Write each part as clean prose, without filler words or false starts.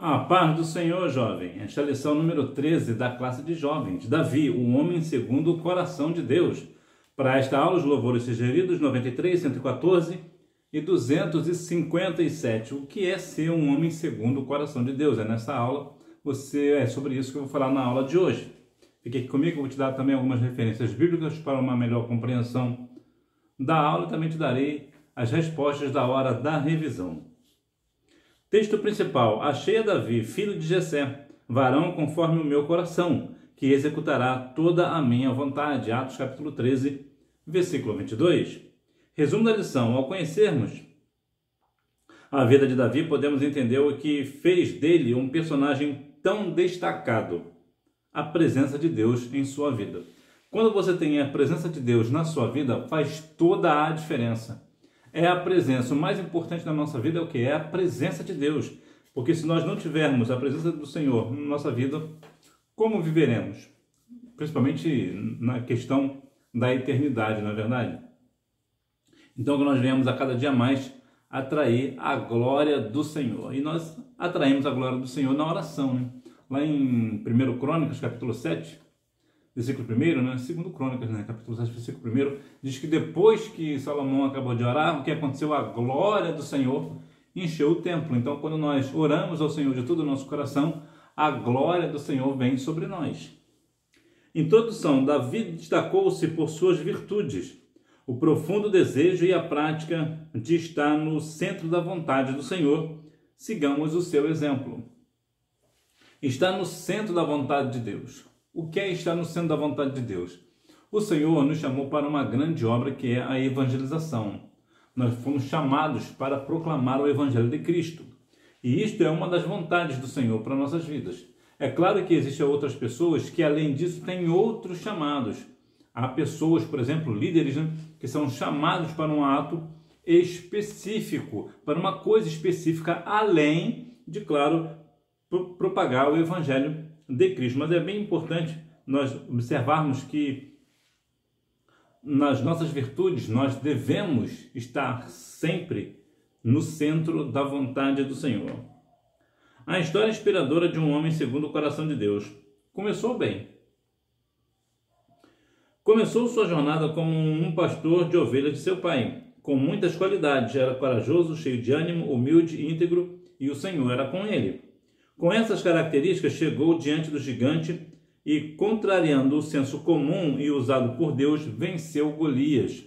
A paz do Senhor, jovem. Esta é a lição número 13 da classe de jovens. Davi, um homem segundo o coração de Deus. Para esta aula, os louvores sugeridos 93, 114 e 257. O que é ser um homem segundo o coração de Deus? Nessa aula, é sobre isso que eu vou falar na aula de hoje. Fique aqui comigo, eu vou te dar também algumas referências bíblicas para uma melhor compreensão da aula e também te darei as respostas da hora da revisão. Texto principal. Achei a Davi, filho de Jessé, varão conforme o meu coração, que executará toda a minha vontade. Atos capítulo 13, versículo 22. Resumo da lição. Ao conhecermos a vida de Davi, podemos entender o que fez dele um personagem tão destacado: a presença de Deus em sua vida. Quando você tem a presença de Deus na sua vida, faz toda a diferença. É a presença. O mais importante da nossa vida é o que? É a presença de Deus. Porque se nós não tivermos a presença do Senhor na nossa vida, como viveremos? Principalmente na questão da eternidade, não é verdade? Então que nós venhamos a cada dia mais atrair a glória do Senhor. E nós atraímos a glória do Senhor na oração, né? Lá em 1 Crônicas, capítulo 7, versículo 1, né? 2 Crônicas, né? Capítulo 7, versículo 1, diz que depois que Salomão acabou de orar, o que aconteceu? A glória do Senhor encheu o templo. Então, quando nós oramos ao Senhor de todo o nosso coração, a glória do Senhor vem sobre nós. Introdução. Davi destacou-se por suas virtudes, o profundo desejo e a prática de estar no centro da vontade do Senhor. Sigamos o seu exemplo. Estar no centro da vontade de Deus. O que é estar no centro da vontade de Deus? O Senhor nos chamou para uma grande obra que é a evangelização. Nós fomos chamados para proclamar o Evangelho de Cristo. E isto é uma das vontades do Senhor para nossas vidas. É claro que existem outras pessoas que, além disso, têm outros chamados. Há pessoas, por exemplo, líderes, né, que são chamados para um ato específico, para uma coisa específica, além de, claro, propagar o Evangelho de Cristo. Mas é bem importante nós observarmos que nas nossas virtudes nós devemos estar sempre no centro da vontade do Senhor. A história inspiradora de um homem segundo o coração de Deus. Começou bem. Começou sua jornada como um pastor de ovelhas de seu pai, com muitas qualidades. Era corajoso, cheio de ânimo, humilde, íntegro, e o Senhor era com ele. Com essas características, chegou diante do gigante e, contrariando o senso comum e usado por Deus, venceu Golias.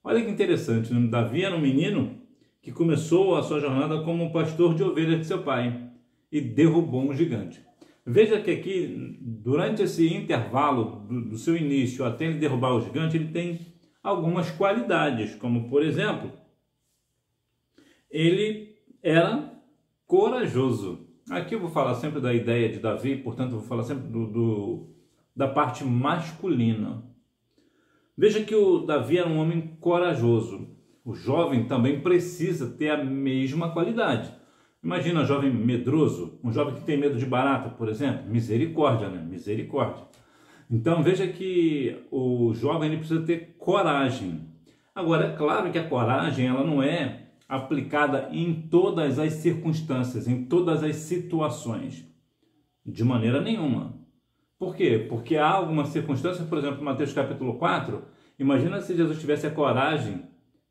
Olha que interessante, né? Davi era um menino que começou a sua jornada como um pastor de ovelhas de seu pai e derrubou um gigante. Veja que aqui, durante esse intervalo do seu início até ele derrubar o gigante, ele tem algumas qualidades, como, por exemplo, ele era corajoso. Aqui eu vou falar sempre da ideia de Davi, portanto eu vou falar sempre da parte masculina. Veja que o Davi era um homem corajoso. O jovem também precisa ter a mesma qualidade. Imagina um jovem medroso, um jovem que tem medo de barata, por exemplo. Misericórdia, né? Misericórdia. Então veja que o jovem ele precisa ter coragem. Agora, é claro que a coragem ela não é aplicada em todas as circunstâncias, em todas as situações. De maneira nenhuma. Por quê? Porque há algumas circunstâncias, por exemplo, Mateus capítulo 4, imagina se Jesus tivesse a coragem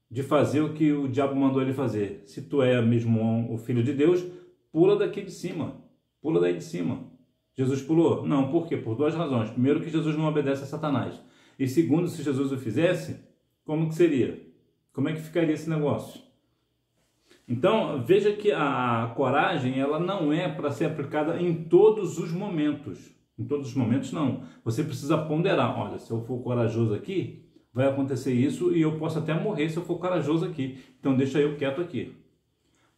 de fazer o que o diabo mandou ele fazer. Se tu é mesmo o Filho de Deus, pula daqui de cima. Pula daí de cima. Jesus pulou? Não, por quê? Por duas razões. Primeiro, que Jesus não obedece a Satanás. E segundo, se Jesus o fizesse, como que seria? Como é que ficaria esse negócio? Então, veja que a coragem ela não é para ser aplicada em todos os momentos. Em todos os momentos, não. Você precisa ponderar. Olha, se eu for corajoso aqui, vai acontecer isso e eu posso até morrer se eu for corajoso aqui. Então, deixa eu quieto aqui.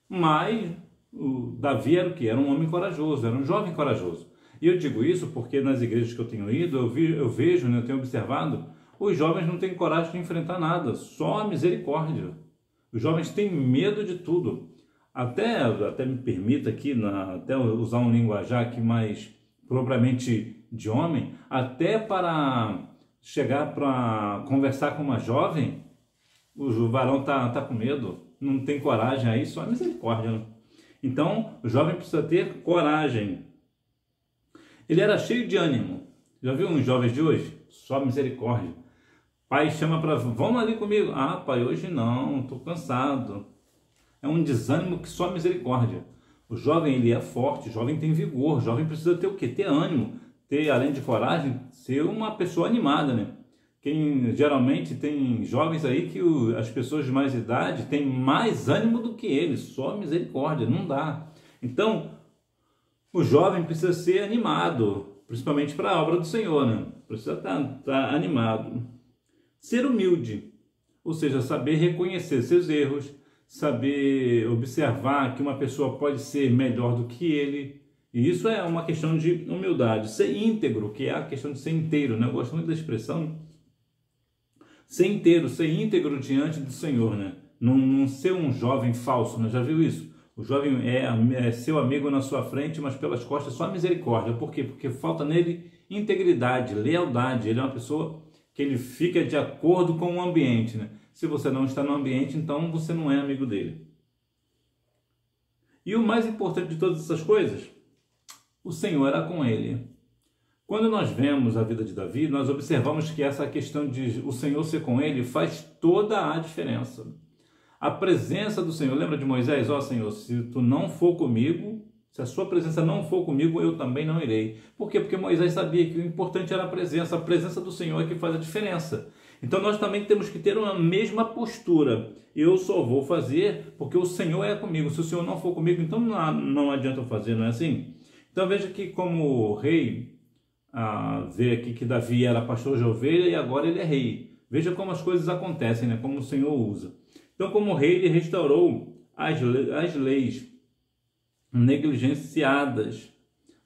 Mas o Davi era o quê? Era um homem corajoso, era um jovem corajoso. E eu digo isso porque nas igrejas que eu tenho ido, eu vejo, né, eu tenho observado, os jovens não têm coragem de enfrentar nada, só a misericórdia. Os jovens têm medo de tudo. Até me permita aqui, até usar um linguajar aqui mais propriamente de homem, até para chegar para conversar com uma jovem, o varão tá com medo, não tem coragem aí, só a misericórdia, né? Então, o jovem precisa ter coragem. Ele era cheio de ânimo. Já viu uns jovens de hoje? Só misericórdia. Pai chama para, vamos ali comigo. Ah, pai, hoje não, estou cansado. É um desânimo que só misericórdia. O jovem, ele é forte, o jovem tem vigor, o jovem precisa ter o quê? Ter ânimo, ter, além de coragem, ser uma pessoa animada, né? Geralmente tem jovens aí que as pessoas de mais idade têm mais ânimo do que eles, só misericórdia, não dá. Então, o jovem precisa ser animado, principalmente para a obra do Senhor, né? Precisa estar animado. Ser humilde, ou seja, saber reconhecer seus erros, saber observar que uma pessoa pode ser melhor do que ele. E isso é uma questão de humildade. Ser íntegro, que é a questão de ser inteiro, né? Eu gosto muito da expressão ser inteiro, ser íntegro diante do Senhor, né? Não ser um jovem falso, né? Já viu isso? O jovem é seu amigo na sua frente, mas pelas costas só misericórdia. Por quê? Porque falta nele integridade, lealdade. Ele é uma pessoa que ele fica de acordo com o ambiente, né? Se você não está no ambiente, então você não é amigo dele. E o mais importante de todas essas coisas, o Senhor era com ele. Quando nós vemos a vida de Davi, nós observamos que essa questão de o Senhor ser com ele faz toda a diferença. A presença do Senhor, lembra de Moisés? Ó Senhor, se tu não for comigo, se a sua presença não for comigo, eu também não irei. Por quê? Porque Moisés sabia que o importante era a presença do Senhor é que faz a diferença. Então nós também temos que ter uma mesma postura. Eu só vou fazer porque o Senhor é comigo. Se o Senhor não for comigo, então não adianta eu fazer, não é assim? Então veja que como rei, vê aqui que Davi era pastor de ovelha e agora ele é rei. Veja como as coisas acontecem, né? Como o Senhor usa. Então, como rei, ele restaurou as leis negligenciadas.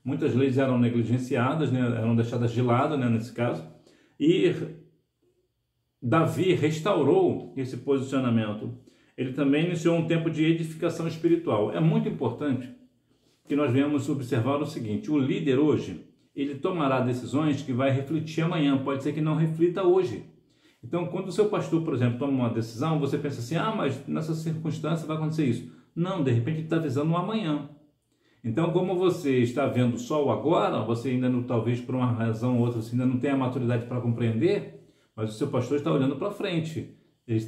Muitas leis eram negligenciadas, né? Eram deixadas de lado, né? Nesse caso. E Davi restaurou esse posicionamento. Ele também iniciou um tempo de edificação espiritual. É muito importante que nós venhamos observar o seguinte: o líder hoje, ele tomará decisões que vai refletir amanhã, pode ser que não reflita hoje. Então, quando o seu pastor, por exemplo, toma uma decisão, você pensa assim, mas nessa circunstância vai acontecer isso. Não, de repente ele está visando um amanhã. Então, como você está vendo só o agora, você ainda não, talvez por uma razão ou outra, você ainda não tem a maturidade para compreender, mas o seu pastor está olhando para frente. Ele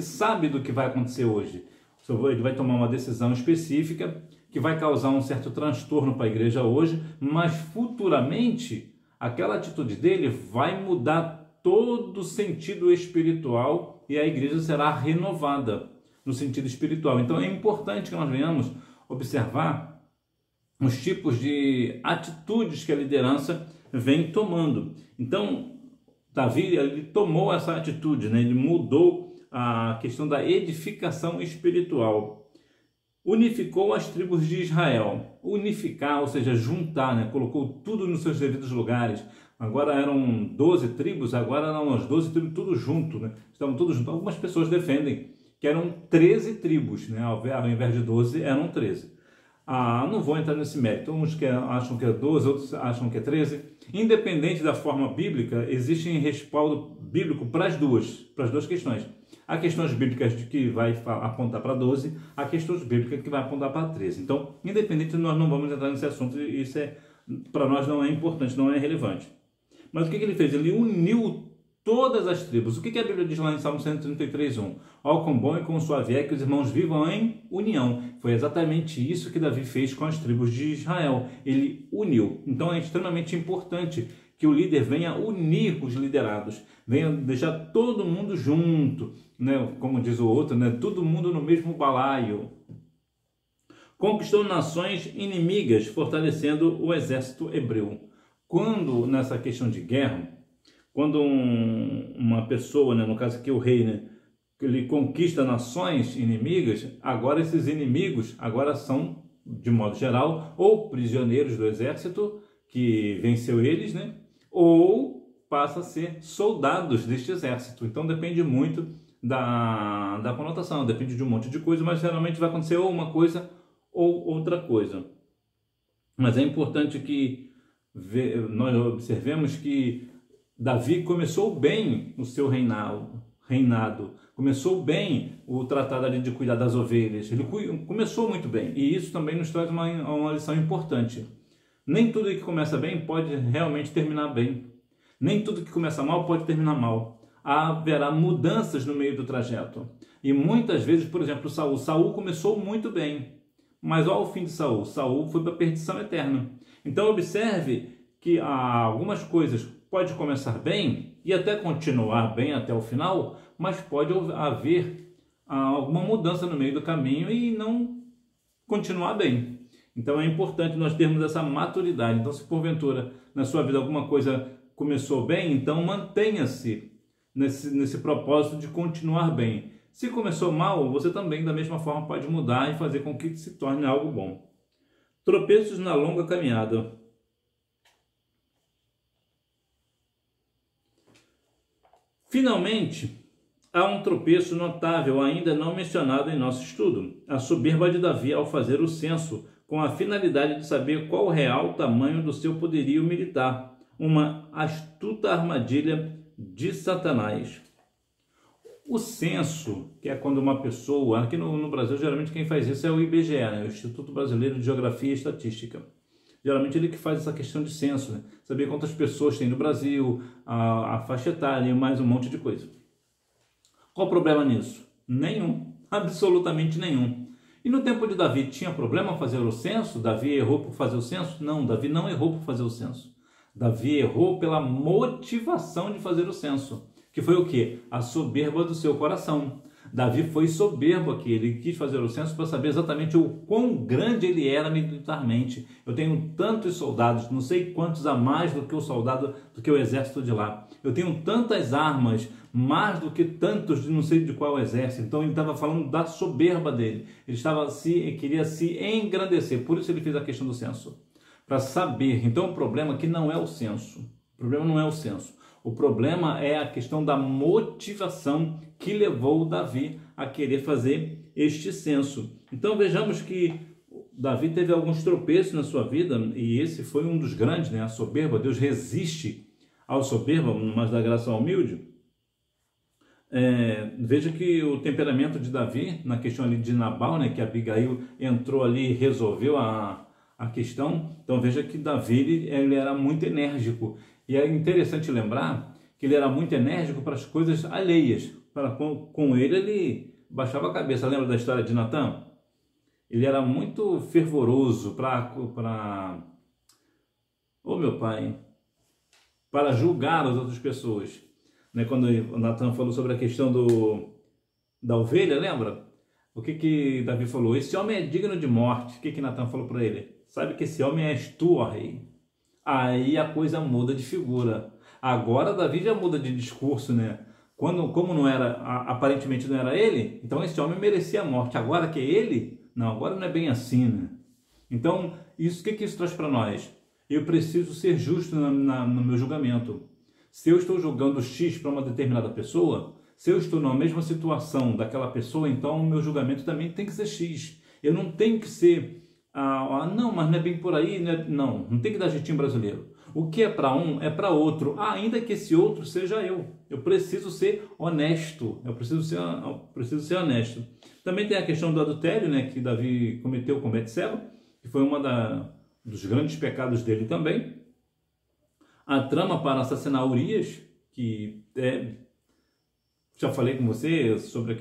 sabe do que vai acontecer hoje. Ele vai tomar uma decisão específica que vai causar um certo transtorno para a igreja hoje, mas futuramente aquela atitude dele vai mudar todo o sentido espiritual e a igreja será renovada no sentido espiritual. Então é importante que nós venhamos observar os tipos de atitudes que a liderança vem tomando. Então Davi, ele tomou essa atitude, né? Ele mudou a questão da edificação espiritual. Unificou as tribos de Israel. Unificar, ou seja, juntar, né? Colocou tudo nos seus devidos lugares. Agora eram 12 tribos, agora eram as 12 tribos tudo junto, né? Estavam todos juntos. Algumas pessoas defendem que eram 13 tribos, né? Ao invés de 12, eram 13. Não vou entrar nesse mérito. Uns acham que é 12, outros acham que é 13. Independente da forma bíblica, existe respaldo bíblico para as duas questões. Há questões bíblicas de que vai apontar para 12, há questões bíblicas que vai apontar para 13. Então, independente, nós não vamos entrar nesse assunto, isso para nós não é importante, não é relevante. Mas o que ele fez? Ele uniu todas as tribos. O que a Bíblia diz lá em Salmo 133:1? Ó, quão bom e quão suave é que os irmãos vivam em união. Foi exatamente isso que Davi fez com as tribos de Israel. Ele uniu. Então é extremamente importante que o líder venha unir os liderados, venha deixar todo mundo junto, né? Como diz o outro, né? Todo mundo no mesmo balaio. Conquistou nações inimigas, fortalecendo o exército hebreu. Quando, nessa questão de guerra, quando uma pessoa, né, no caso aqui o rei, né, ele conquista nações inimigas, agora esses inimigos agora são, de modo geral, ou prisioneiros do exército que venceu eles, né, ou passa a ser soldados deste exército. Então depende muito da conotação, depende de um monte de coisa, mas geralmente vai acontecer ou uma coisa ou outra coisa. Mas é importante que nós observemos que Davi começou bem o seu reinado. reinado. Começou bem o tratado ali de cuidar das ovelhas. Ele começou muito bem. E isso também nos traz uma lição importante. Nem tudo que começa bem pode realmente terminar bem. Nem tudo que começa mal pode terminar mal. Haverá mudanças no meio do trajeto. E muitas vezes, por exemplo, Saul começou muito bem, mas ao fim de Saul foi para a perdição eterna. Então observe que algumas coisas pode começar bem e até continuar bem até o final, mas pode haver alguma mudança no meio do caminho e não continuar bem. Então é importante nós termos essa maturidade. Então, se porventura na sua vida alguma coisa começou bem, então mantenha-se nesse propósito de continuar bem. Se começou mal, você também da mesma forma pode mudar e fazer com que se torne algo bom. Tropeços na longa caminhada. Finalmente, há um tropeço notável ainda não mencionado em nosso estudo: a soberba de Davi ao fazer o censo, com a finalidade de saber qual o real tamanho do seu poderio militar, uma astuta armadilha de Satanás. O censo, que é quando uma pessoa, aqui no Brasil geralmente quem faz isso é o IBGE, né? O Instituto Brasileiro de Geografia e Estatística. Geralmente ele que faz essa questão de censo, né? Saber quantas pessoas tem no Brasil, a faixa etária e mais um monte de coisa. Qual o problema nisso? Nenhum, absolutamente nenhum. E no tempo de Davi tinha problema fazer o censo? Davi errou por fazer o censo? Não, Davi não errou por fazer o censo. Davi errou pela motivação de fazer o censo, que foi o quê? A soberba do seu coração. Davi foi soberbo aqui, ele quis fazer o censo para saber exatamente o quão grande ele era militarmente. Eu tenho tantos soldados, não sei quantos a mais do que o soldado, do que o exército de lá. Eu tenho tantas armas, mais do que tantos de não sei de qual exército. Então ele estava falando da soberba dele. Ele queria se engrandecer, por isso ele fez a questão do censo. Para saber. Então o problema aqui não é o censo. O problema não é o censo. O problema é a questão da motivação que levou o Davi a querer fazer este censo. Então vejamos que Davi teve alguns tropeços na sua vida e esse foi um dos grandes, né? A soberba. Deus resiste ao soberbo, mas dá graça ao humilde. Veja que o temperamento de Davi, na questão ali de Nabal, né? Que Abigail entrou ali e resolveu a questão. Então veja que Davi ele era muito enérgico. E é interessante lembrar que ele era muito enérgico para as coisas alheias. Com ele baixava a cabeça. Lembra da história de Natã? Ele era muito fervoroso para julgar as outras pessoas. Né? Quando Natã falou sobre a questão da ovelha, lembra? O que Davi falou? Esse homem é digno de morte. O que Natã falou para ele? Sabe que esse homem és tu, ó rei. Aí a coisa muda de figura. Agora Davi já muda de discurso, né? Como não era, aparentemente não era ele, então esse homem merecia a morte. Agora que é ele, não, agora não é bem assim, né? Então, o que isso traz para nós? Eu preciso ser justo no meu julgamento. Se eu estou julgando X para uma determinada pessoa, se eu estou na mesma situação daquela pessoa, então o meu julgamento também tem que ser X. Eu não tenho que ser... não, mas não é bem por aí, né? Não tem que dar jeitinho brasileiro. O que é para um é para outro, ainda que esse outro seja eu. Eu preciso ser honesto, eu preciso ser honesto. Também tem a questão do adultério, né, que Davi cometeu com Betseba, que foi dos grandes pecados dele também. A trama para assassinar Urias, que já falei com você sobre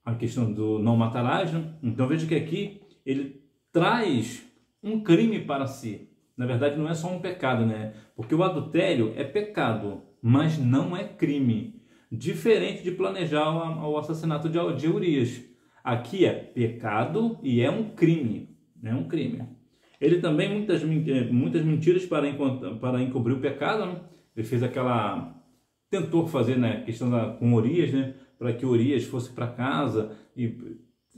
a questão do não matarás, né? Então veja que aqui ele traz um crime para si. Na verdade não é só um pecado, né? Porque o adultério é pecado, mas não é crime. Diferente de planejar o assassinato de Urias. Aqui é pecado e é um crime. É um crime. Ele também muitas mentiras para encobrir o pecado, né? Ele fez tentou fazer, né, questão com Urias, né? Para que Urias fosse para casa e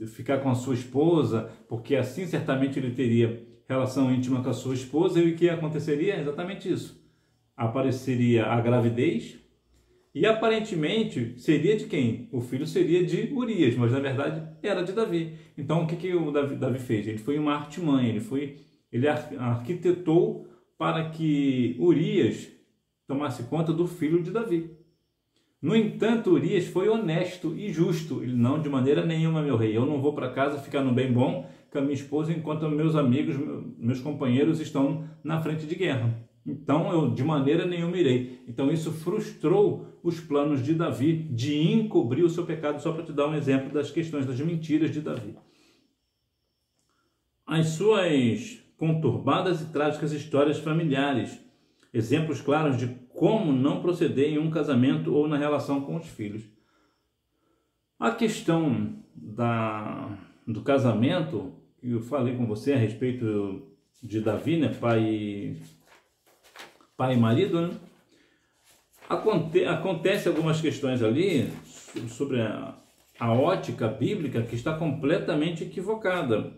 ficar com a sua esposa, porque assim certamente ele teria relação íntima com a sua esposa, e o que aconteceria? Exatamente isso. Apareceria a gravidez, e aparentemente seria de quem? O filho seria de Urias, mas na verdade era de Davi. Então o que o Davi fez? Ele foi uma artimanha, ele arquitetou para que Urias tomasse conta do filho de Davi. No entanto, Urias foi honesto e justo. Ele, não, de maneira nenhuma, meu rei, eu não vou para casa ficar no bem bom com a minha esposa enquanto meus amigos, meus companheiros estão na frente de guerra. Então, eu de maneira nenhuma irei. Então, isso frustrou os planos de Davi de encobrir o seu pecado, só para te dar um exemplo das questões, das mentiras de Davi. As suas conturbadas e trágicas histórias familiares, exemplos claros de como não proceder em um casamento ou na relação com os filhos. A questão do casamento, que eu falei com você a respeito de Davi, né, pai e marido, né? Acontece algumas questões ali sobre a ótica bíblica que está completamente equivocada,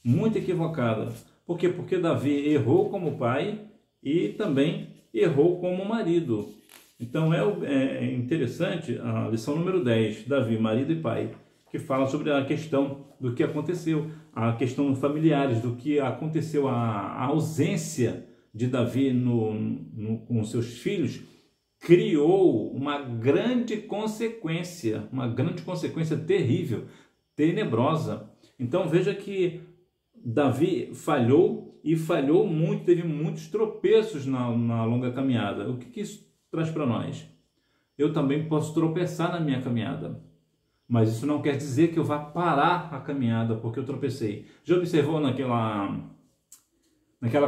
muito equivocada. Por quê? Porque Davi errou como pai e também errou como marido. Então é interessante a lição número 10, Davi, marido e pai, que fala sobre a questão do que aconteceu, a questão familiares, do que aconteceu, a ausência de Davi com seus filhos, criou uma grande consequência terrível, tenebrosa. Então veja que Davi falhou e falhou muito, teve muitos tropeços na longa caminhada. O que isso traz para nós? Eu também posso tropeçar na minha caminhada, mas isso não quer dizer que eu vá parar a caminhada porque eu tropecei. Já observou naquela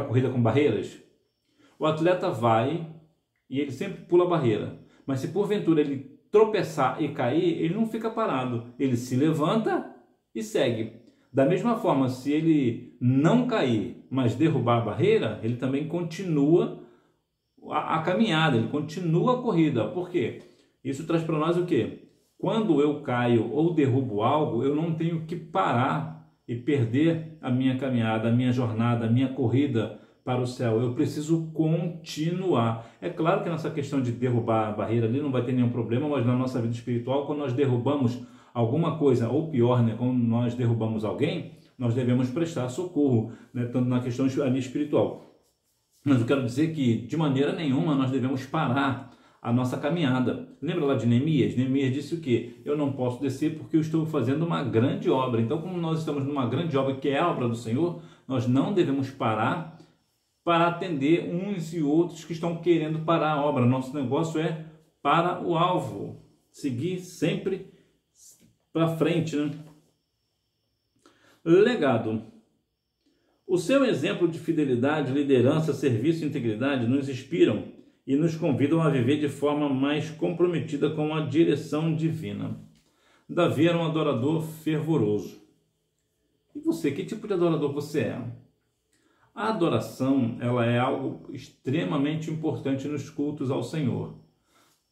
corrida com barreiras? O atleta vai e ele sempre pula a barreira, mas se porventura ele tropeçar e cair, ele não fica parado, ele se levanta e segue. Da mesma forma, se ele não cair, mas derrubar a barreira, ele também continua a caminhada, ele continua a corrida. Por quê? Isso traz para nós o quê? Quando eu caio ou derrubo algo, eu não tenho que parar e perder a minha caminhada, a minha jornada, a minha corrida para o céu. Eu preciso continuar. É claro que nessa questão de derrubar a barreira ali não vai ter nenhum problema, mas na nossa vida espiritual, quando nós derrubamos alguma coisa, ou pior, né, quando nós derrubamos alguém, nós devemos prestar socorro, né, tanto na questão ali espiritual. Mas eu quero dizer que, de maneira nenhuma, nós devemos parar a nossa caminhada. Lembra lá de Neemias? Neemias disse o quê? Eu não posso descer porque eu estou fazendo uma grande obra. Então, como nós estamos numa grande obra, que é a obra do Senhor, nós não devemos parar para atender uns e outros que estão querendo parar a obra. Nosso negócio é para o alvo, seguir sempre para frente, né? Legado. O seu exemplo de fidelidade, liderança, serviço e integridade nos inspiram e nos convidam a viver de forma mais comprometida com a direção divina. Davi era um adorador fervoroso. E você, que tipo de adorador você é? A adoração, ela é algo extremamente importante nos cultos ao Senhor.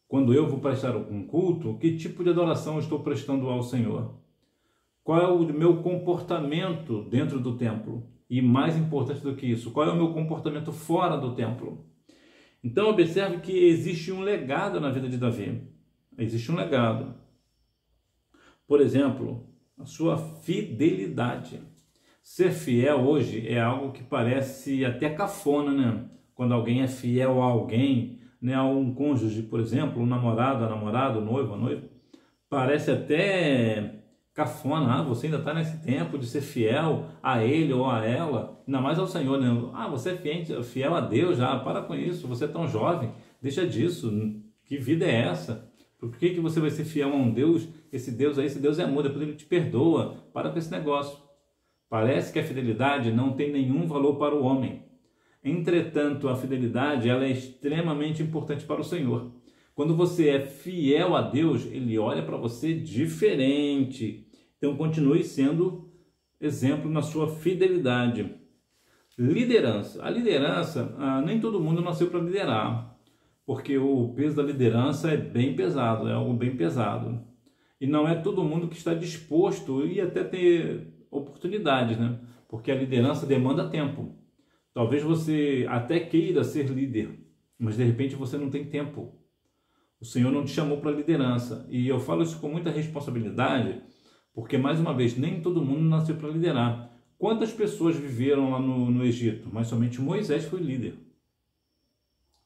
Quando eu vou prestar um culto, que tipo de adoração eu estou prestando ao Senhor? Qual é o meu comportamento dentro do templo? E mais importante do que isso, qual é o meu comportamento fora do templo? Então observe que existe um legado na vida de Davi. Existe um legado. Por exemplo, a sua fidelidade. Ser fiel hoje é algo que parece até cafona, né? Quando alguém é fiel a alguém, né, a um cônjuge, por exemplo, um namorado, a namorada, o noivo, a noiva, parece até cafona. Ah, você ainda está nesse tempo de ser fiel a ele ou a ela, ainda mais ao Senhor, né? Ah, você é fiel a Deus já, para com isso, você é tão jovem, deixa disso, que vida é essa? Por que você vai ser fiel a um Deus? Esse Deus é amor, depois ele te perdoa, para com esse negócio. Parece que a fidelidade não tem nenhum valor para o homem. Entretanto, a fidelidade ela é extremamente importante para o Senhor. Quando você é fiel a Deus, Ele olha para você diferente. Então, continue sendo exemplo na sua fidelidade. Liderança. A liderança, nem todo mundo nasceu para liderar, porque o peso da liderança é bem pesado, é algo bem pesado. E não é todo mundo que está disposto e até ter oportunidades, né? Porque a liderança demanda tempo. Talvez você até queira ser líder, mas de repente você não tem tempo. O Senhor não te chamou para liderança. E eu falo isso com muita responsabilidade, porque, mais uma vez, nem todo mundo nasceu para liderar. Quantas pessoas viveram lá no Egito? Mas somente Moisés foi líder.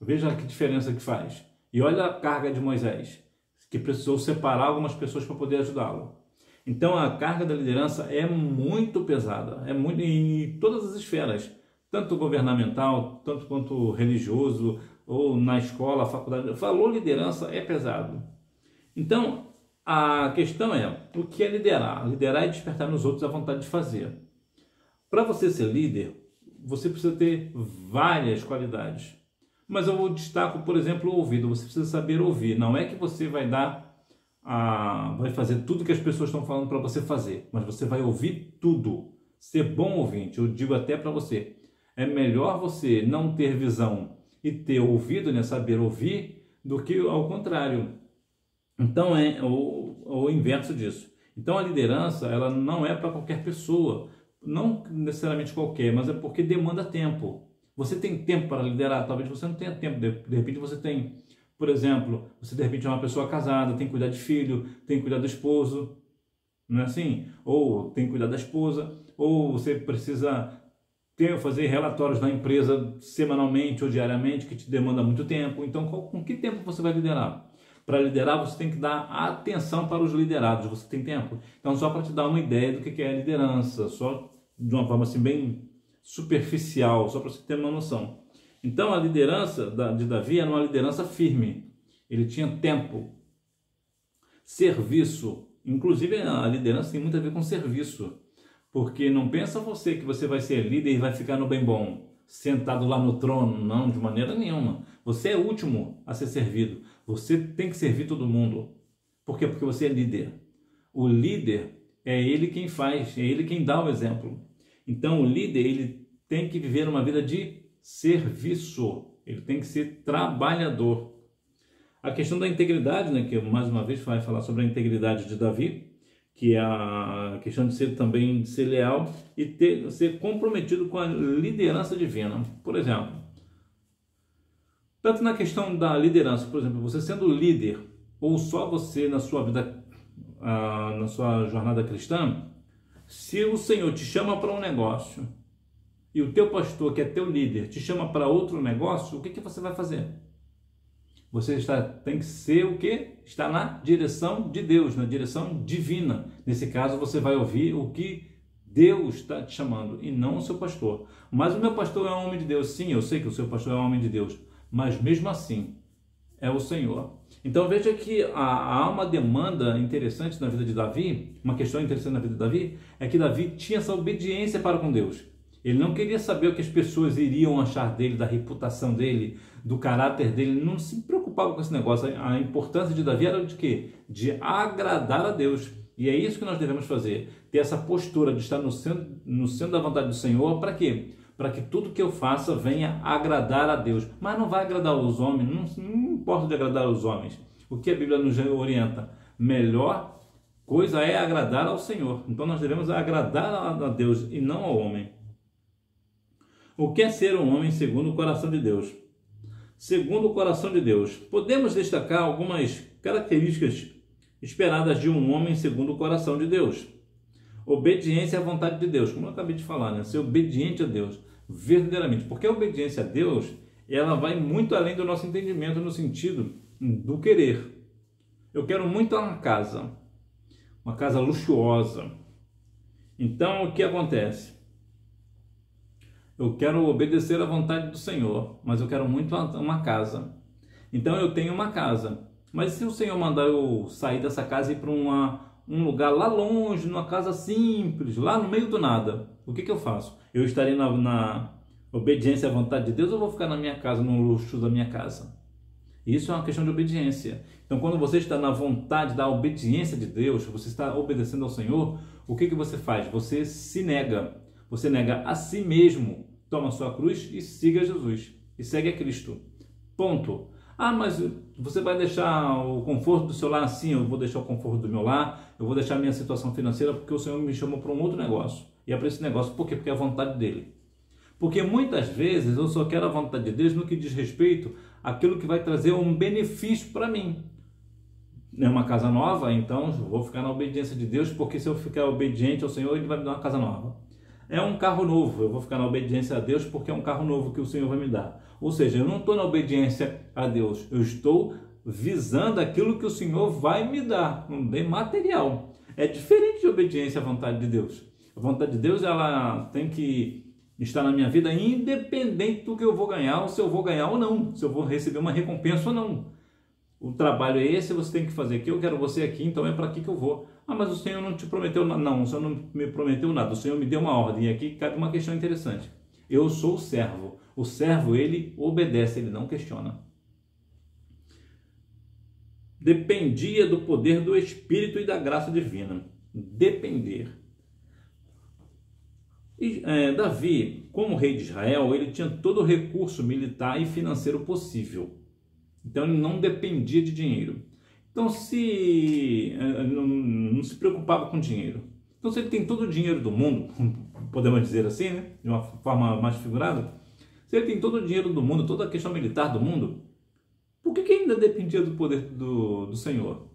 Veja que diferença que faz. E olha a carga de Moisés. que precisou separar algumas pessoas para poder ajudá-lo. Então a carga da liderança é muito pesada, é muito em todas as esferas, tanto governamental, tanto quanto religioso, ou na escola, faculdade. Falou liderança é pesado. Então a questão é, o que é liderar? Liderar é despertar nos outros a vontade de fazer. Para você ser líder, você precisa ter várias qualidades. Mas eu destaco, por exemplo, o ouvido. Você precisa saber ouvir. Não é que você vai vai fazer tudo que as pessoas estão falando para você fazer, mas você vai ouvir tudo. Ser bom ouvinte. Eu digo até para você, é melhor você não ter visão e ter ouvido, né, saber ouvir, do que ao contrário. Então é o inverso disso. Então a liderança, ela não é para qualquer pessoa, não necessariamente qualquer, mas é porque demanda tempo. Você tem tempo para liderar? Talvez você não tenha tempo. De repente você tem, por exemplo, você de repente é uma pessoa casada, tem que cuidar de filho, tem que cuidar do esposo, não é assim? Ou tem que cuidar da esposa, ou você precisa fazer relatórios na empresa semanalmente ou diariamente, que te demanda muito tempo. Então, com que tempo você vai liderar? Para liderar, você tem que dar atenção para os liderados. Você tem tempo? Então, só para te dar uma ideia do que é a liderança, só de uma forma assim bem superficial, só para você ter uma noção. Então a liderança de Davi era uma liderança firme, ele tinha tempo, serviço, inclusive a liderança tem muito a ver com serviço, porque não pensa você que você vai ser líder e vai ficar no bem bom, sentado lá no trono, não, de maneira nenhuma. Você é o último a ser servido, você tem que servir todo mundo. Por quê? Porque você é líder. O líder é ele quem faz, é ele quem dá o exemplo. Então o líder, ele tem que viver uma vida de serviço, ele tem que ser trabalhador. A questão da integridade, né, que eu mais uma vez vai falar sobre a integridade de Davi, que é a questão de ser leal e ser comprometido com a liderança divina. Por exemplo, tanto na questão da liderança, por exemplo, você sendo líder, ou só você na sua vida, na sua jornada cristã, se o Senhor te chama para um negócio e o teu pastor, que é teu líder, te chama para outro negócio, o que você vai fazer? Você tem que ser o quê? Está na direção de Deus, na direção divina. Nesse caso, você vai ouvir o que Deus está te chamando e não o seu pastor. Mas o meu pastor é um homem de Deus. Sim, eu sei que o seu pastor é um homem de Deus, mas mesmo assim é o Senhor. Então veja que há uma demanda interessante na vida de Davi, uma questão interessante na vida de Davi, é que Davi tinha essa obediência para com Deus. Ele não queria saber o que as pessoas iriam achar dele, da reputação dele, do caráter dele, ele não se preocupava com esse negócio. A importância de Davi era de quê? De agradar a Deus. E é isso que nós devemos fazer, ter essa postura de estar no centro da vontade do Senhor, para quê? Para que tudo que eu faça venha agradar a Deus. Mas não vai agradar os homens, não importa de agradar os homens. O que a Bíblia nos orienta? Melhor coisa é agradar ao Senhor. Então nós devemos agradar a Deus e não ao homem. O que é ser um homem segundo o coração de Deus? Segundo o coração de Deus, podemos destacar algumas características esperadas de um homem segundo o coração de Deus. Obediência à vontade de Deus, como eu acabei de falar, né? Ser obediente a Deus, verdadeiramente. Porque a obediência a Deus, ela vai muito além do nosso entendimento no sentido do querer. Eu quero muito uma casa luxuosa. Então, o que acontece? Eu quero obedecer à vontade do Senhor, mas eu quero muito uma casa. Então eu tenho uma casa. Mas se o Senhor mandar eu sair dessa casa e ir para um lugar lá longe, numa casa simples, lá no meio do nada, o que eu faço? Eu estarei na obediência à vontade de Deus ou vou ficar na minha casa, no luxo da minha casa? Isso é uma questão de obediência. Então quando você está na vontade da obediência de Deus, você está obedecendo ao Senhor, o que você faz? Você se nega. Você nega a si mesmo, toma a sua cruz e siga Jesus. E segue a Cristo. Ponto. Ah, mas você vai deixar o conforto do seu lar? Sim, eu vou deixar o conforto do meu lar, eu vou deixar a minha situação financeira porque o Senhor me chamou para um outro negócio. E é para esse negócio, por quê? Porque é a vontade dele. Porque muitas vezes eu só quero a vontade de Deus no que diz respeito àquilo que vai trazer um benefício para mim. É uma casa nova, então eu vou ficar na obediência de Deus, porque se eu ficar obediente ao Senhor, Ele vai me dar uma casa nova. É um carro novo, eu vou ficar na obediência a Deus porque é um carro novo que o Senhor vai me dar. Ou seja, eu não estou na obediência a Deus, eu estou visando aquilo que o Senhor vai me dar, um bem material. É diferente de obediência à vontade de Deus. A vontade de Deus, ela tem que estar na minha vida independente do que eu vou ganhar, ou se eu vou ganhar ou não, se eu vou receber uma recompensa ou não. O trabalho é esse, você tem que fazer aqui, eu quero você aqui, então é para aqui que eu vou. Ah, mas o Senhor não te prometeu nada. Não, o Senhor não me prometeu nada, o Senhor me deu uma ordem. E aqui cabe uma questão interessante. Eu sou o servo. O servo, ele obedece, ele não questiona. Dependia do poder do Espírito e da graça divina. Depender. E, Davi, como rei de Israel, ele tinha todo o recurso militar e financeiro possível. Então ele não dependia de dinheiro. Então não se preocupava com dinheiro. Então se ele tem todo o dinheiro do mundo, podemos dizer assim, né? De uma forma mais figurada, se ele tem todo o dinheiro do mundo, toda a questão militar do mundo, por que ainda dependia do poder do Senhor?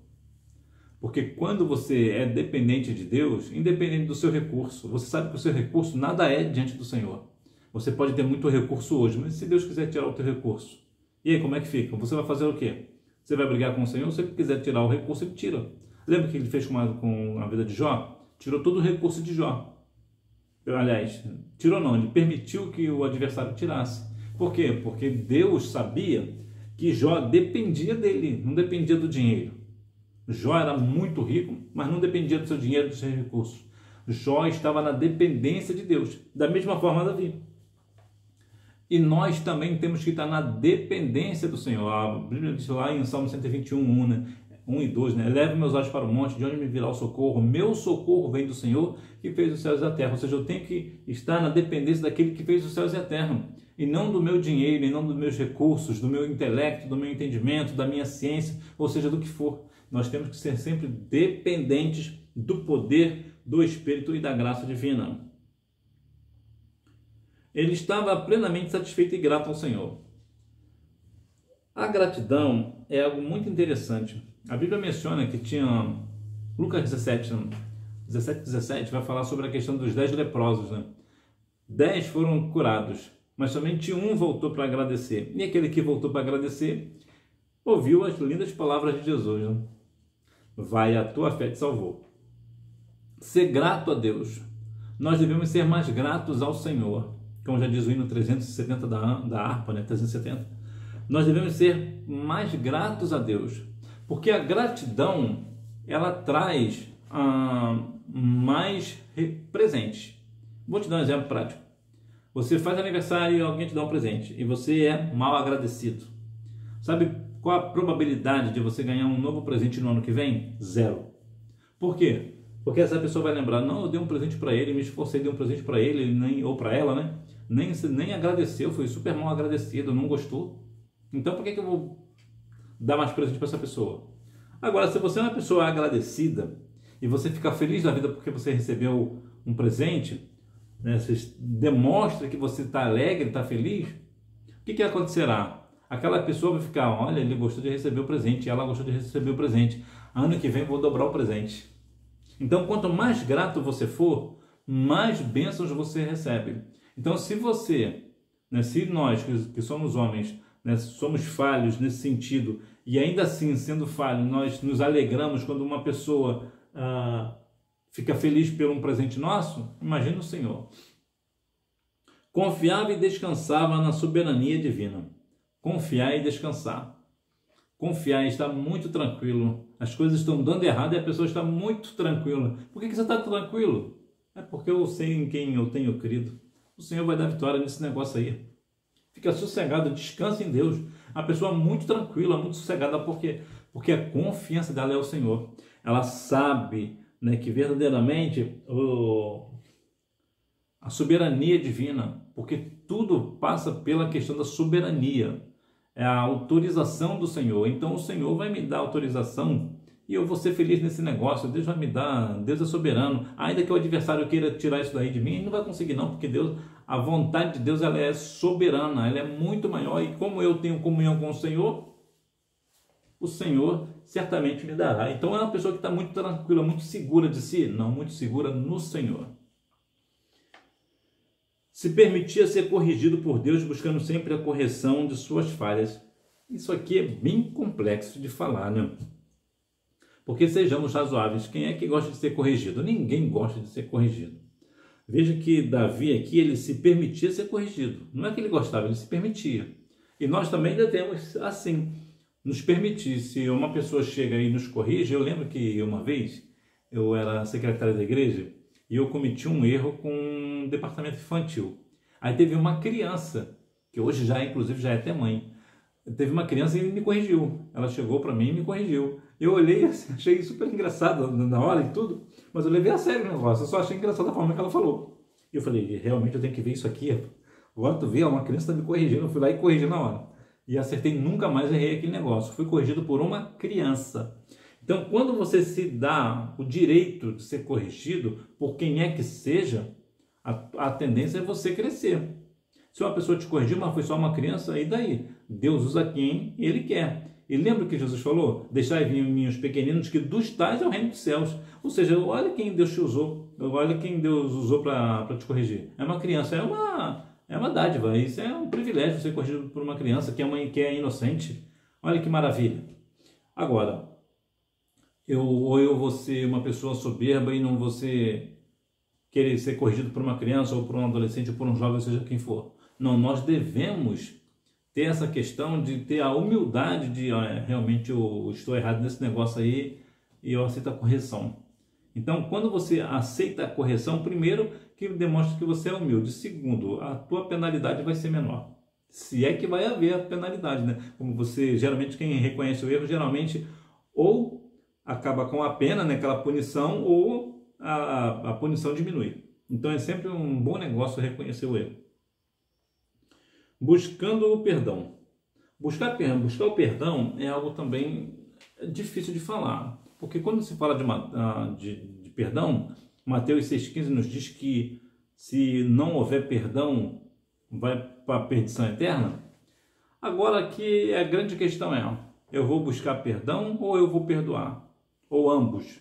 Porque quando você é dependente de Deus, independente do seu recurso, você sabe que o seu recurso nada é diante do Senhor. Você pode ter muito recurso hoje, mas se Deus quiser tirar o teu recurso, e aí como é que fica? Você vai fazer o quê? Você vai brigar com o Senhor? Se ele quiser tirar o recurso, ele tira. Lembra que ele fez com a vida de Jó? Tirou todo o recurso de Jó. Aliás, tirou não, ele permitiu que o adversário tirasse. Por quê? Porque Deus sabia que Jó dependia dele, não dependia do dinheiro. Jó era muito rico, mas não dependia do seu dinheiro, dos seus recursos. Jó estava na dependência de Deus. Da mesma forma, Davi. E nós também temos que estar na dependência do Senhor. A Bíblia diz lá em Salmo 121, 1 e 2, né? Leve meus olhos para o monte, de onde me virá o socorro. Meu socorro vem do Senhor, que fez os céus e a terra. Ou seja, eu tenho que estar na dependência daquele que fez os céus e a terra. E não do meu dinheiro, e não dos meus recursos, do meu intelecto, do meu entendimento, da minha ciência, ou seja, do que for. Nós temos que ser sempre dependentes do poder do Espírito e da graça divina. Ele estava plenamente satisfeito e grato ao Senhor. A gratidão é algo muito interessante. A Bíblia menciona que tinha, Lucas 17 vai falar sobre a questão dos 10 leprosos, né? 10 foram curados, mas somente um voltou para agradecer. E aquele que voltou para agradecer ouviu as lindas palavras de Jesus, né? Vai, a tua fé te salvou. Ser grato a Deus. Nós devemos ser mais gratos ao Senhor. Como já diz o hino 370 da harpa, né? 370. Nós devemos ser mais gratos a Deus. Porque a gratidão, ela traz mais presentes. Vou te dar um exemplo prático. Você faz aniversário e alguém te dá um presente. E você é mal agradecido. Sabe qual a probabilidade de você ganhar um novo presente no ano que vem? 0. Por quê? Porque essa pessoa vai lembrar, não, eu dei um presente para ele, me esforcei, dei um presente para ele, ou para ela, né? Nem agradeceu, foi super mal agradecido, não gostou. Então por que eu vou dar mais presente para essa pessoa? Agora, se você é uma pessoa agradecida e você fica feliz da vida porque você recebeu um presente, né? Você demonstra que você está alegre, está feliz, o que acontecerá? Aquela pessoa vai ficar, olha, ele gostou de receber o presente, ela gostou de receber o presente. Ano que vem eu vou dobrar o presente. Então, quanto mais grato você for, mais bênçãos você recebe. Então, se você, né, se nós que somos homens, né, somos falhos nesse sentido, e ainda assim, sendo falhos, nós nos alegramos quando uma pessoa fica feliz por um presente nosso, imagina o Senhor. Confiava e descansava na soberania divina. Confiar e descansar. Confiar e estar muito tranquilo. As coisas estão dando errado e a pessoa está muito tranquila. Por que você está tranquilo? É porque eu sei em quem eu tenho crido. O Senhor vai dar vitória nesse negócio aí. Fica sossegado, descansa em Deus. A pessoa muito tranquila, muito sossegada, porque a confiança dela é o Senhor. Ela sabe, né, que verdadeiramente a soberania divina, porque tudo passa pela questão da soberania. É a autorização do Senhor. Então o Senhor vai me dar autorização e eu vou ser feliz nesse negócio. Deus vai me dar, Deus é soberano. Ainda que o adversário queira tirar isso daí de mim, ele não vai conseguir não, porque Deus, a vontade de Deus, ela é soberana, ela é muito maior. E como eu tenho comunhão com o Senhor certamente me dará. Então é uma pessoa que está muito tranquila, muito segura de si? Não, muito segura no Senhor. Se permitia ser corrigido por Deus, buscando sempre a correção de suas falhas. Isso aqui é bem complexo de falar, né? Porque sejamos razoáveis, quem é que gosta de ser corrigido? Ninguém gosta de ser corrigido. Veja que Davi aqui, ele se permitia ser corrigido. Não é que ele gostava, ele se permitia. E nós também devemos, assim, nos permitir. Se uma pessoa chega e nos corrige, eu lembro que uma vez eu era secretário da igreja e eu cometi um erro com o departamento infantil. Aí teve uma criança, que hoje já, inclusive, já é até mãe. Teve uma criança e me corrigiu. Ela chegou para mim e me corrigiu. Eu olhei assim, achei super engraçado na hora e tudo, mas eu levei a sério o negócio. Eu só achei engraçado a forma que ela falou. E eu falei, realmente eu tenho que ver isso aqui. Agora tu vê, uma criança está me corrigindo. Eu fui lá e corrigi na hora. E acertei, nunca mais errei aquele negócio. Fui corrigido por uma criança. Então, quando você se dá o direito de ser corrigido por quem é que seja, a tendência é você crescer. Se uma pessoa te corrigiu, mas foi só uma criança, e daí? Deus usa quem Ele quer. E lembra que Jesus falou? Deixai vir em mim os pequeninos, que dos tais é o reino dos céus. Ou seja, olha quem Deus te usou, olha quem Deus usou para te corrigir. É uma criança, é uma dádiva, isso é um privilégio ser corrigido por uma criança que é inocente. Olha que maravilha. Agora, ou eu vou ser uma pessoa soberba e não vou querer ser corrigido por uma criança, ou por um adolescente, ou por um jovem, seja quem for. Não, nós devemos ter essa questão de ter a humildade de realmente eu estou errado nesse negócio aí e eu aceito a correção. Então, quando você aceita a correção, primeiro, que demonstra que você é humilde. Segundo, a tua penalidade vai ser menor. Se é que vai haver a penalidade, né? Como você, geralmente, quem reconhece o erro, geralmente, ou acaba com a pena, né, aquela punição, ou a punição diminui. Então, é sempre um bom negócio reconhecer o erro. Buscando o perdão. Buscar o perdão é algo também difícil de falar, porque quando se fala de perdão, Mateus 6,15 nos diz que se não houver perdão, vai para a perdição eterna. Agora aqui a grande questão é, eu vou buscar perdão ou eu vou perdoar? Ou ambos?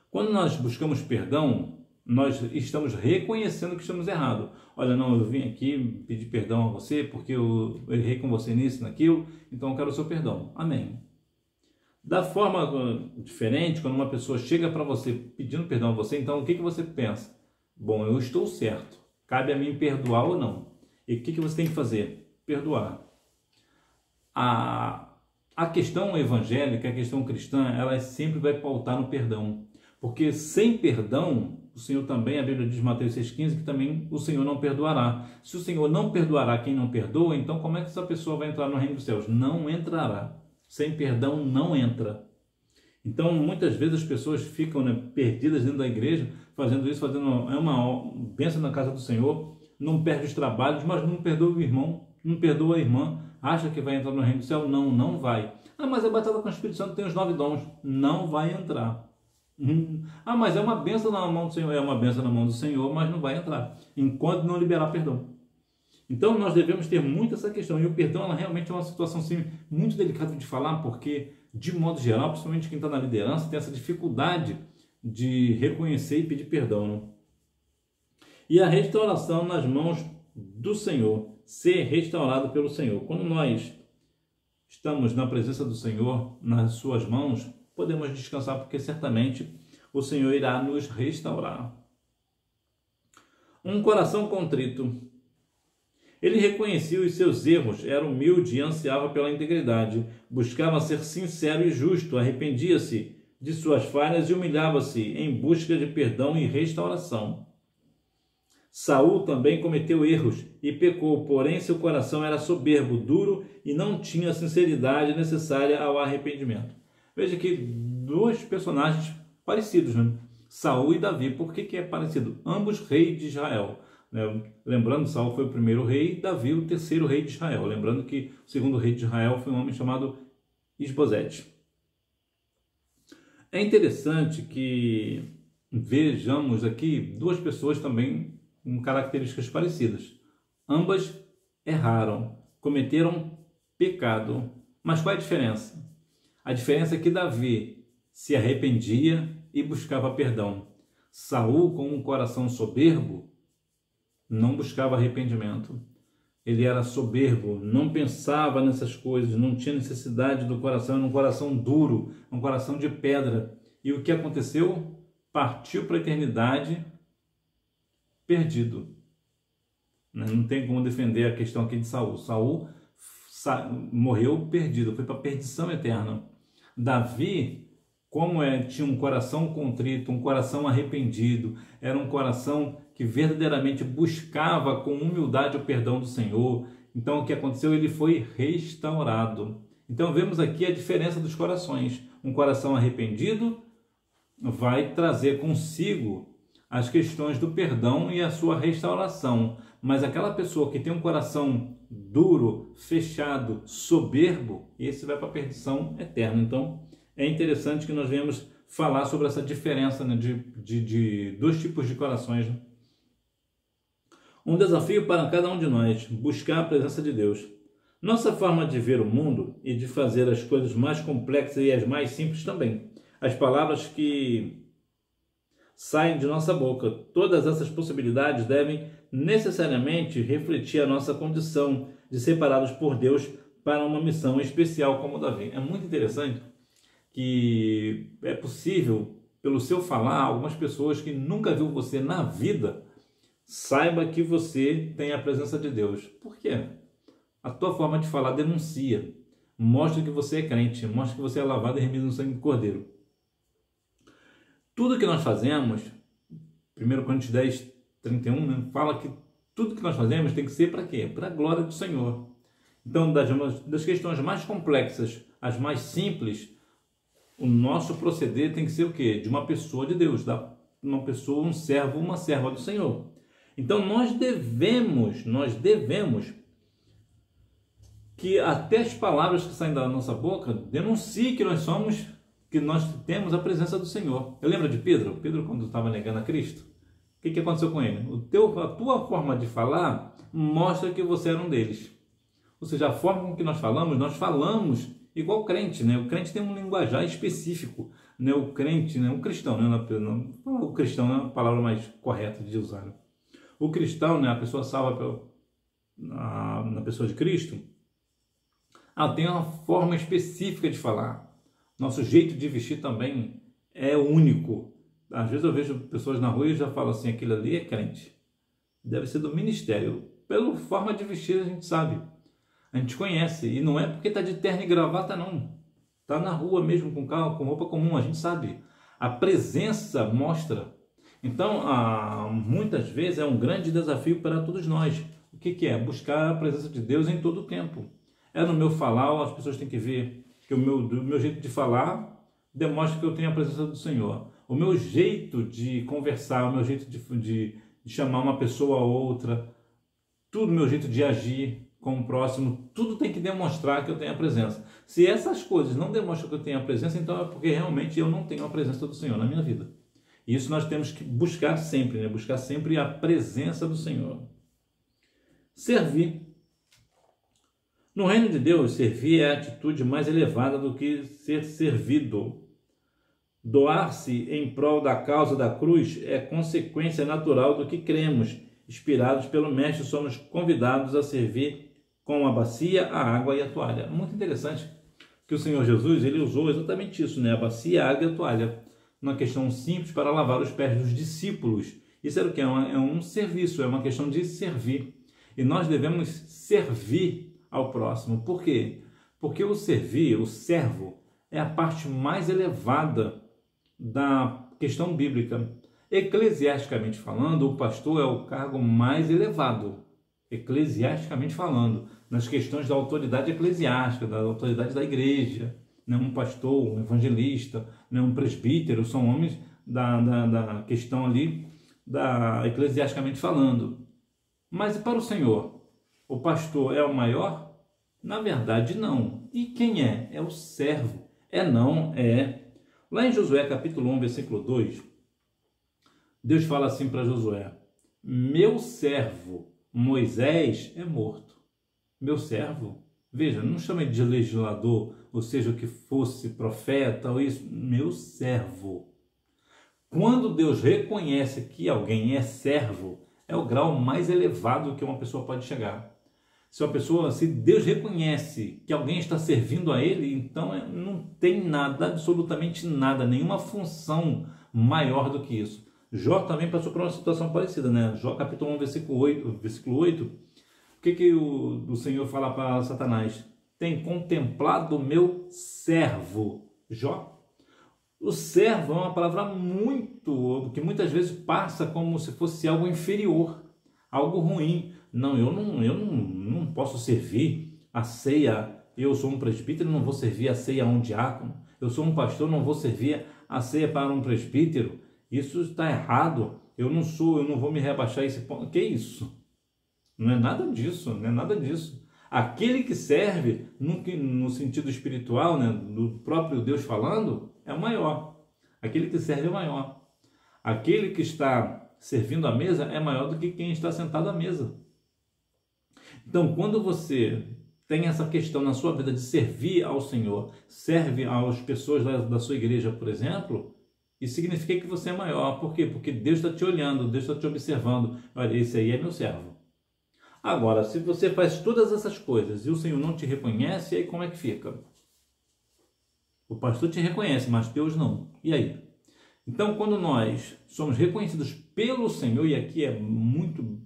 Quando nós buscamos perdão, nós estamos reconhecendo que estamos errados. Olha, não, eu vim aqui pedir perdão a você porque eu errei com você nisso, naquilo, então eu quero o seu perdão. Amém. Da forma diferente, quando uma pessoa chega para você pedindo perdão a você, então o que você pensa? Bom, eu estou certo, cabe a mim perdoar ou não. E o que você tem que fazer? Perdoar. A questão evangélica, a questão cristã, ela sempre vai pautar no perdão. Porque sem perdão, o Senhor também, a Bíblia diz, Mateus 6,15, que também o Senhor não perdoará. Se o Senhor não perdoará quem não perdoa, então como é que essa pessoa vai entrar no reino dos céus? Não entrará. Sem perdão não entra. Então, muitas vezes as pessoas ficam, né, perdidas dentro da igreja, fazendo isso, uma bênção na casa do Senhor, não perde os trabalhos, mas não perdoa o irmão, não perdoa a irmã, acha que vai entrar no reino do céu? Não, não vai. Ah, mas é batizado com o Espírito Santo, tem os 9 dons. Não vai entrar. Ah, mas é uma bênção na mão do Senhor. É uma bênção na mão do Senhor, mas não vai entrar, enquanto não liberar perdão. Então, nós devemos ter muito essa questão. E o perdão, ela realmente é uma situação assim, muito delicada de falar, porque, de modo geral, principalmente quem está na liderança, tem essa dificuldade de reconhecer e pedir perdão. Né? E a restauração nas mãos do Senhor, ser restaurado pelo Senhor. Quando nós estamos na presença do Senhor, nas suas mãos, podemos descansar, porque certamente o Senhor irá nos restaurar. Um coração contrito. Ele reconhecia os seus erros, era humilde e ansiava pela integridade, buscava ser sincero e justo, arrependia-se de suas falhas e humilhava-se em busca de perdão e restauração. Saul também cometeu erros e pecou, porém seu coração era soberbo, duro e não tinha a sinceridade necessária ao arrependimento. Veja que dois personagens parecidos, né? Saul e Davi. Por que é parecido? Ambos reis de Israel. Lembrando, Saul foi o primeiro rei e Davi o terceiro rei de Israel. Lembrando que o segundo rei de Israel foi um homem chamado Isbosete. É interessante que vejamos aqui duas pessoas também com características parecidas. Ambas erraram, cometeram pecado. Mas qual é a diferença? A diferença é que Davi se arrependia e buscava perdão. Saul, com um coração soberbo, não buscava arrependimento. ele era soberbo, não pensava nessas coisas, não tinha necessidade do coração, era um coração duro, um coração de pedra. E o que aconteceu? Partiu para a eternidade perdido. Não tem como defender a questão aqui de Saul. Saul morreu perdido, foi para a perdição eterna. Davi, como tinha um coração contrito, um coração arrependido, era um coração que verdadeiramente buscava com humildade o perdão do Senhor. Então o que aconteceu? Ele foi restaurado. Então vemos aqui a diferença dos corações. Um coração arrependido vai trazer consigo as questões do perdão e a sua restauração. Mas aquela pessoa que tem um coração duro, fechado, soberbo, esse vai para a perdição eterna. Então é interessante que nós venhamos falar sobre essa diferença, né, de dois tipos de corações. Né? Um desafio para cada um de nós, buscar a presença de Deus. Nossa forma de ver o mundo e de fazer as coisas mais complexas e as mais simples também. As palavras que saem de nossa boca, todas essas possibilidades devem necessariamente refletir a nossa condição de separados por Deus para uma missão especial como Davi. É muito interessante que é possível, pelo seu falar, algumas pessoas que nunca viu você na vida, saiba que você tem a presença de Deus. Por quê? A tua forma de falar denuncia, mostra que você é crente, mostra que você é lavado e remido no sangue do Cordeiro. Tudo que nós fazemos, 1 Coríntios 10, 31, né, fala que tudo que nós fazemos tem que ser para quê? Para a glória do Senhor. Então, das questões mais complexas às mais simples, o nosso proceder tem que ser o quê? De uma pessoa de Deus, uma pessoa, um servo, uma serva do Senhor. Então, nós devemos que até as palavras que saem da nossa boca denunciem que nós temos a presença do Senhor. Eu lembro de Pedro? Pedro, quando estava negando a Cristo, o que aconteceu com ele? A tua forma de falar mostra que você era um deles. Ou seja, a forma com que nós falamos igual crente, né? O crente tem um linguajar específico, né? O crente, né? O cristão, né? O cristão é a palavra mais correta de usar. Né? O cristão, né? A pessoa salva na pessoa de Cristo, ela tem uma forma específica de falar. Nosso jeito de vestir também é único. Às vezes eu vejo pessoas na rua e já falo assim, aquilo ali é crente. Deve ser do ministério. Pela forma de vestir a gente sabe. A gente conhece. E não é porque está de terno e gravata, não. Está na rua mesmo, com carro, com roupa comum, a gente sabe. A presença mostra. Então, muitas vezes é um grande desafio para todos nós. O que é? Buscar a presença de Deus em todo o tempo. É no meu falar, as pessoas têm que ver que o meu jeito de falar demonstra que eu tenho a presença do Senhor. O meu jeito de conversar, o meu jeito de chamar uma pessoa a outra, tudo, meu jeito de agir com o próximo, tudo tem que demonstrar que eu tenho a presença. Se essas coisas não demonstram que eu tenho a presença, então é porque realmente eu não tenho a presença do Senhor na minha vida. E isso nós temos que buscar sempre, né? Buscar sempre a presença do Senhor. Servir. No reino de Deus, servir é a atitude mais elevada do que ser servido. Doar-se em prol da causa da cruz é consequência natural do que cremos. Inspirados pelo Mestre, somos convidados a servir com a bacia, a água e a toalha. Muito interessante que o Senhor Jesus ele usou exatamente isso, né? A bacia, a água e a toalha. Uma questão simples para lavar os pés dos discípulos. Isso era o que? É um serviço, é uma questão de servir. E nós devemos servir ao próximo. Por quê? Porque o servir, o servo, é a parte mais elevada da questão bíblica. Eclesiasticamente falando, o pastor é o cargo mais elevado. Eclesiasticamente falando, nas questões da autoridade eclesiástica, da autoridade da igreja. Um pastor, um evangelista, um presbítero, são homens da questão ali, eclesiasticamente falando. Mas e para o Senhor? O pastor é o maior? Na verdade, não. E quem é? É o servo. É. Lá em Josué, capítulo 1, versículo 2, Deus fala assim para Josué: meu servo Moisés é morto. Meu servo? Veja, não chama de legislador, ou seja, o que fosse profeta ou isso. Meu servo. Quando Deus reconhece que alguém é servo, é o grau mais elevado que uma pessoa pode chegar. Se Deus reconhece que alguém está servindo a Ele, então não tem nada, absolutamente nada, nenhuma função maior do que isso. Jó também passou por uma situação parecida, né? Jó capítulo 1, versículo 8. O que o Senhor fala para Satanás? Tem contemplado o meu servo, Jó. O servo é uma palavra que muitas vezes passa como se fosse algo inferior, algo ruim. Não, eu não posso servir a ceia. Eu sou um presbítero, não vou servir a ceia a um diácono. Eu sou um pastor, não vou servir a ceia para um presbítero. Isso está errado. Eu não vou me rebaixar a esse ponto. Que isso? Não é nada disso, não é nada disso. Aquele que serve, no sentido espiritual, né, do próprio Deus falando, é o maior. Aquele que serve é o maior. Aquele que está servindo à mesa é maior do que quem está sentado à mesa. Então, quando você tem essa questão na sua vida de servir ao Senhor, serve às pessoas da sua igreja, por exemplo, isso significa que você é maior. Por quê? Porque Deus está te olhando, Deus está te observando. Olha, esse aí é meu servo. Agora, se você faz todas essas coisas e o Senhor não te reconhece, aí como é que fica? O pastor te reconhece, mas Deus não. E aí? Então, quando nós somos reconhecidos pelo Senhor, e aqui é muito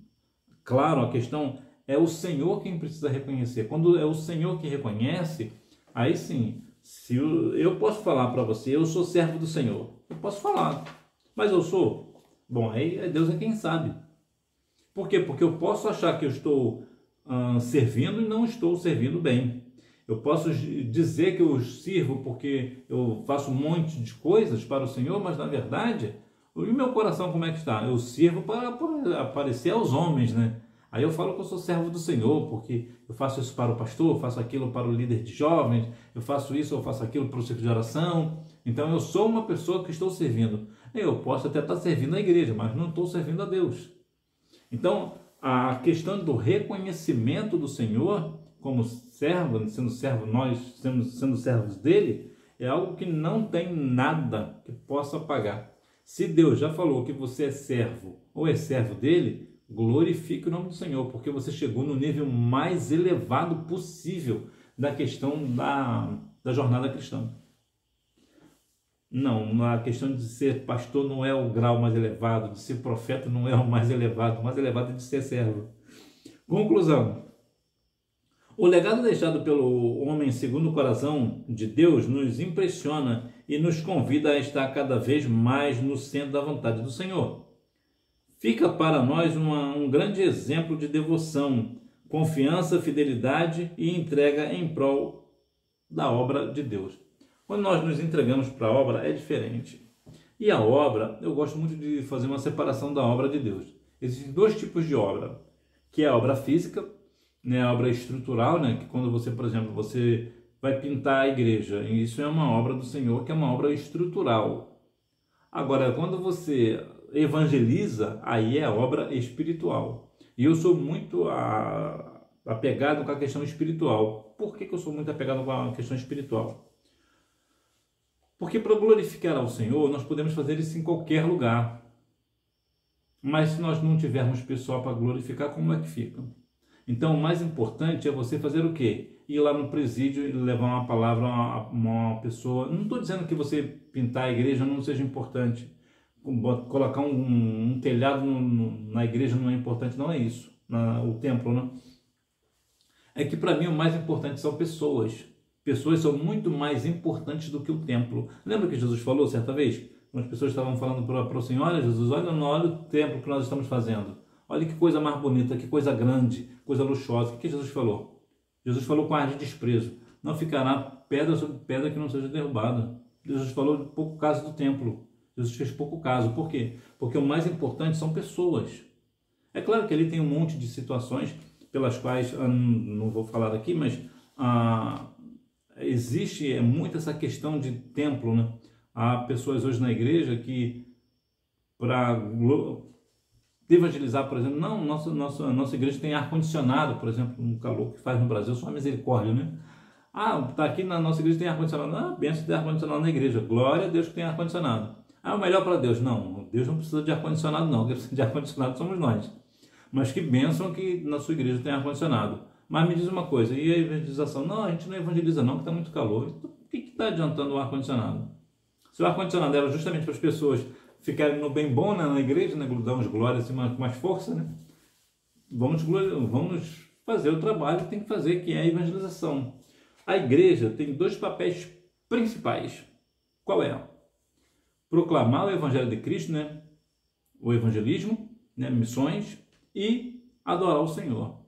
claro, a questão é o Senhor quem precisa reconhecer. Quando é o Senhor que reconhece, aí sim, se eu posso falar para você, eu sou servo do Senhor. Eu posso falar, mas eu sou? Bom, aí Deus é quem sabe. Por quê? Porque eu posso achar que eu estou servindo e não estou servindo bem. Eu posso dizer que eu sirvo porque eu faço um monte de coisas para o Senhor, mas na verdade, e o meu coração como é que está? Eu sirvo para aparecer aos homens, né? Aí eu falo que eu sou servo do Senhor, porque eu faço isso para o pastor, eu faço aquilo para o líder de jovens, eu faço isso, eu faço aquilo para o círculo de oração. Então eu sou uma pessoa que estou servindo. Eu posso até estar servindo a igreja, mas não estou servindo a Deus. Então, a questão do reconhecimento do Senhor como servo, sendo servo nós, sendo servos dele, é algo que não tem nada que possa pagar. Se Deus já falou que você é servo ou é servo dele, glorifique o nome do Senhor, porque você chegou no nível mais elevado possível da questão da jornada cristã. Não, a questão de ser pastor não é o grau mais elevado, de ser profeta não é o mais elevado é de ser servo. Conclusão. O legado deixado pelo homem segundo o coração de Deus nos impressiona e nos convida a estar cada vez mais no centro da vontade do Senhor. Fica para nós um grande exemplo de devoção, confiança, fidelidade e entrega em prol da obra de Deus. Quando nós nos entregamos para a obra, é diferente. E a obra, eu gosto muito de fazer uma separação da obra de Deus. Existem dois tipos de obra, que é a obra física, né, a obra estrutural, né, que quando você, por exemplo, você vai pintar a igreja, e isso é uma obra do Senhor, que é uma obra estrutural. Agora, quando você evangeliza, aí é a obra espiritual. E eu sou muito apegado com a questão espiritual. Por que eu sou muito apegado com a questão espiritual? Porque para glorificar ao Senhor, nós podemos fazer isso em qualquer lugar. Mas se nós não tivermos pessoal para glorificar, como é que fica? Então, o mais importante é você fazer o quê? Ir lá no presídio e levar uma palavra a uma pessoa. Não estou dizendo que você pintar a igreja não seja importante. Colocar um telhado na igreja não é importante, não é isso. O templo, né? É que para mim o mais importante são pessoas. Pessoas são muito mais importantes do que o templo. Lembra que Jesus falou certa vez? As pessoas estavam falando para o Senhor: olha Jesus, olha o templo que nós estamos fazendo. Olha que coisa mais bonita, que coisa grande, coisa luxuosa. O que Jesus falou? Jesus falou com ar de desprezo: não ficará pedra sobre pedra que não seja derrubada. Jesus falou de pouco caso do templo. Jesus fez pouco caso. Por quê? Porque o mais importante são pessoas. É claro que ali tem um monte de situações pelas quais, não vou falar aqui, mas existe muito essa questão de templo, né? Há pessoas hoje na igreja que, para evangelizar, por exemplo, não, nossa igreja tem ar-condicionado, por exemplo, um calor que faz no Brasil, só uma misericórdia, né? Tá aqui na nossa igreja tem ar-condicionado. Benção ter ar-condicionado na igreja. Glória a Deus que tem ar-condicionado. O melhor para Deus. Não, Deus não precisa de ar-condicionado, não. Quem precisa de ar-condicionado somos nós. Mas que bênção que na sua igreja tem ar-condicionado. Mas me diz uma coisa, e a evangelização? Não, a gente não evangeliza não, que está muito calor. Então, por que está adiantando o ar-condicionado? Se o ar-condicionado era justamente para as pessoas ficarem no bem bom, né, na igreja, né, dar uns glórias assim, com mais força, né? Vamos fazer o trabalho que tem que fazer, que é a evangelização. A igreja tem dois papéis principais. Qual é? Proclamar o evangelho de Cristo, né? O evangelismo, né? Missões, e adorar o Senhor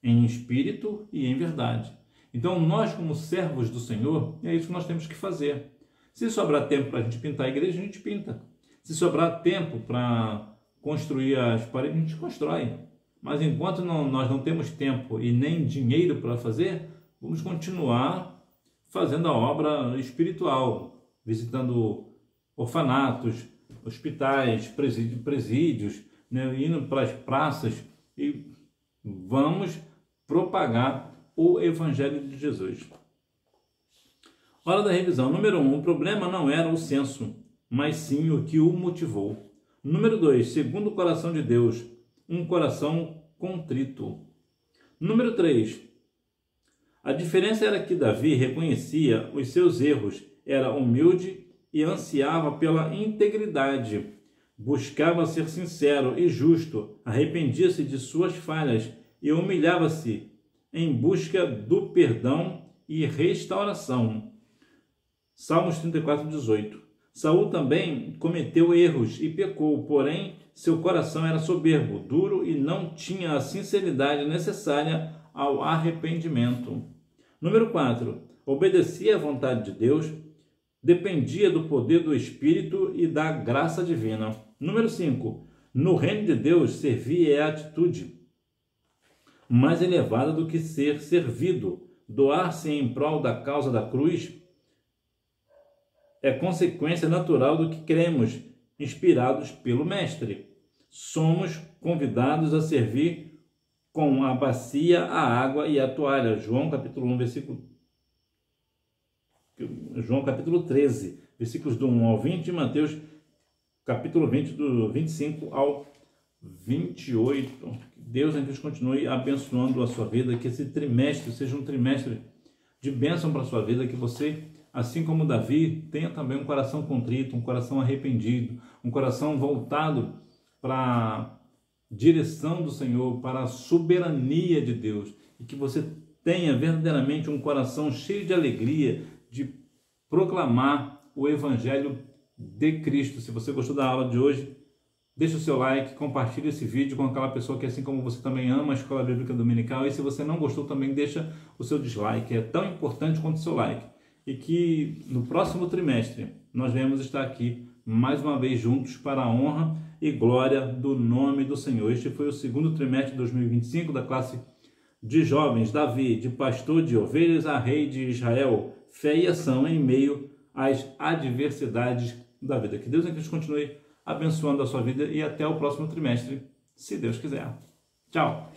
em espírito e em verdade. Então, nós como servos do Senhor, é isso que nós temos que fazer. Se sobrar tempo para a gente pintar a igreja, a gente pinta. Se sobrar tempo para construir as paredes, a gente constrói. Mas enquanto nós não temos tempo e nem dinheiro para fazer, vamos continuar fazendo a obra espiritual, visitando orfanatos, hospitais, presídios, né, indo para as praças e vamos propagar o Evangelho de Jesus. Hora da revisão. Número 1. O problema não era o censo, mas sim o que o motivou. Número 2. Segundo o coração de Deus, um coração contrito. Número 3. A diferença era que Davi reconhecia os seus erros, era humilde e ansiava pela integridade. Buscava ser sincero e justo, arrependia-se de suas falhas e humilhava-se em busca do perdão e restauração. Salmos 34, 18. Saul também cometeu erros e pecou, porém seu coração era soberbo, duro e não tinha a sinceridade necessária ao arrependimento. Número 4. Obedecia à vontade de Deus, dependia do poder do Espírito e da graça divina. Número 5. No reino de Deus, servir é a atitude mais elevada do que ser servido. Doar-se em prol da causa da cruz é consequência natural do que cremos, inspirados pelo Mestre. Somos convidados a servir com a bacia, a água e a toalha. João capítulo 13, versículos do 1 ao 20, e Mateus capítulo 20, do 25 ao 28. Deus em Deus continue abençoando a sua vida, que esse trimestre seja um trimestre de bênção para a sua vida, que você, assim como Davi, tenha também um coração contrito, um coração arrependido, um coração voltado para a direção do Senhor, para a soberania de Deus, e que você tenha verdadeiramente um coração cheio de alegria de proclamar o Evangelho de Cristo. Se você gostou da aula de hoje, deixa o seu like, compartilhe esse vídeo com aquela pessoa que, assim como você, também ama a Escola Bíblica Dominical. E se você não gostou, também deixa o seu dislike, é tão importante quanto o seu like. E que no próximo trimestre nós venhamos estar aqui mais uma vez juntos para a honra e glória do nome do Senhor. Este foi o segundo trimestre de 2025 da classe de jovens Davi, de pastor de ovelhas a rei de Israel, fé e ação em meio às adversidades da vida. Que Deus em Cristo continue abençoando a sua vida e até o próximo trimestre, se Deus quiser. Tchau!